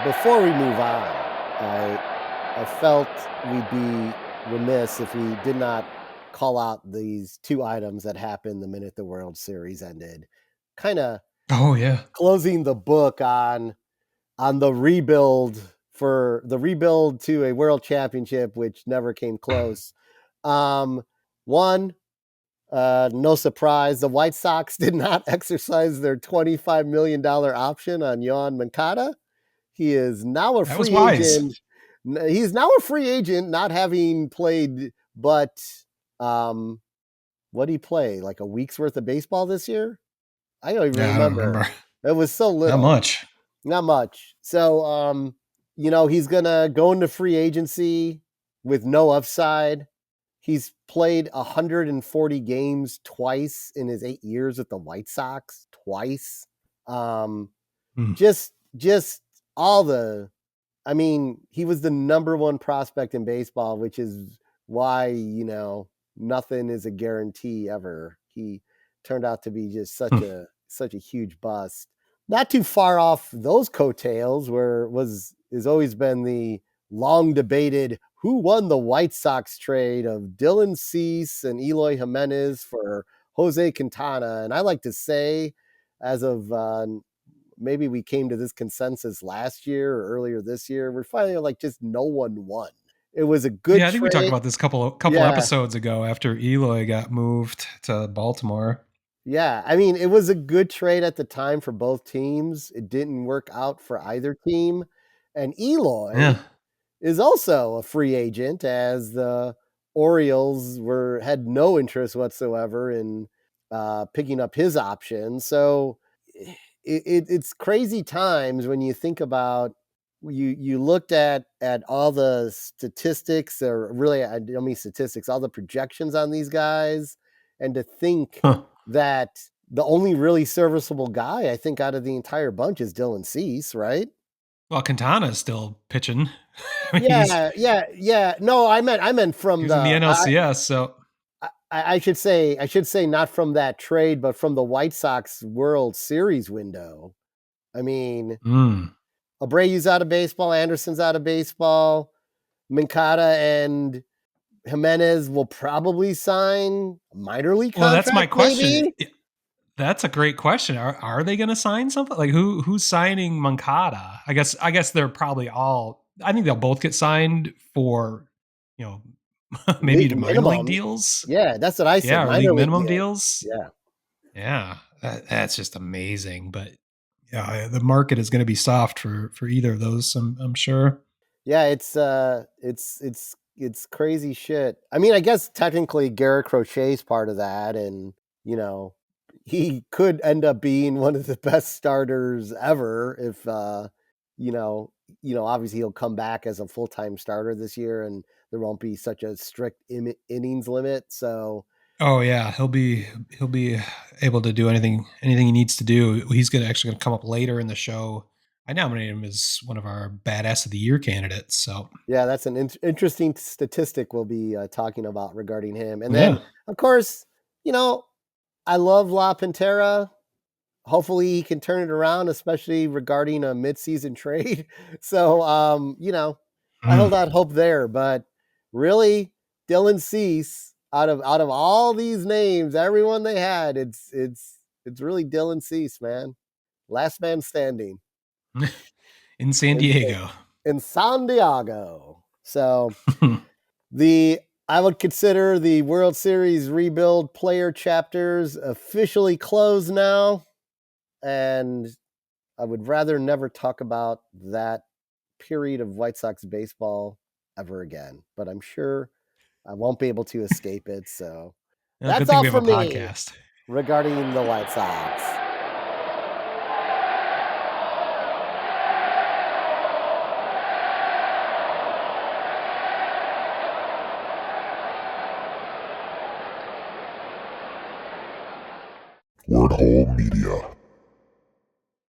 before we move on, I felt we'd be remiss if we did not call out these two items that happened the minute the World Series ended. Kind of Oh yeah. closing the book on the rebuild to a world championship, which never came close. Um, One, no surprise, the White Sox did not exercise their $25 million option on Yoán Moncada. He is now a That was free wise. agent. He's now a free agent, not having played, but um, what did he play? Like a week's worth of baseball this year? I don't even Yeah, I don't remember. remember. It was so Not little, much. not much. So, he's gonna go into free agency with no upside. He's played 140 games twice in his 8 years with the White Sox. Twice. Um, Hmm. just all the I mean, he was the number one prospect in baseball, which is why, nothing is a guarantee ever. He turned out to be just Hmm. such a huge bust. Not too far off those coattails where was has always been the long debated who won the White Sox trade of Dylan Cease and Eloy Jiménez for Jose Quintana. And I like to say, as of maybe we came to this consensus last year or earlier this year. We're finally like just no one won. It was a good Yeah, I think we talked trade. about this couple Yeah. episodes ago after Eloy got moved to Baltimore. Yeah. I mean, it was a good trade at the time for both teams. It didn't work out for either team. And Eloy Yeah. is also a free agent as the Orioles had no interest whatsoever in picking up his option. So it's crazy times when you think about you looked at all the statistics, or really I don't mean statistics, all the projections on these guys, and to think Huh. that the only really serviceable guy I think out of the entire bunch is Dylan Cease, right? Well, Quintana's still pitching. I mean, Yeah. No, I meant he from was in the the NLCS, so I should say not from that trade, but from the White Sox World Series window. I mean, mm. Abreu's out of baseball, Anderson's out of baseball, Moncada and Jimenez will probably sign a minor league Well, that's my contract, question. maybe. That's a great question. Are they going to sign something? Like who's signing Moncada? I guess they're probably all. I think they'll both get signed for, you know, maybe to League minor league minimums. deals. Yeah, that's what I said. Yeah, or Minor league league minimum deals. deals. Yeah. Yeah, that's just amazing. But yeah, the market is going to be soft for either of those. I'm sure. Yeah, it's crazy shit. I mean, I guess technically Garrett Crochet's part of that, and you know, he could end up being one of the best starters ever if you know, obviously he'll come back as a full-time starter this year and there won't be such a strict innings limit. So, Oh yeah, he'll be able to do anything he needs to do. He's gonna actually gonna come up later in the show. I nominated him as one of our badass of the year candidates. So yeah, that's an interesting statistic we'll be talking about regarding him. And then, yeah, of course, you know, I love La Pantera. Hopefully he can turn it around, especially regarding a midseason trade. So, I hold mm. out hope there. But really, Dylan Cease, out of all these names, everyone they had, it's really Dylan Cease, man. Last man standing In San in Diego. in San Diego. So I would consider the World Series rebuild player chapters officially closed now, and I would rather never talk about that period of White Sox baseball ever again. But I'm sure I won't be able to escape it. So Good that's thing all we have for a me podcast. regarding the White Sox. Word Hole Media.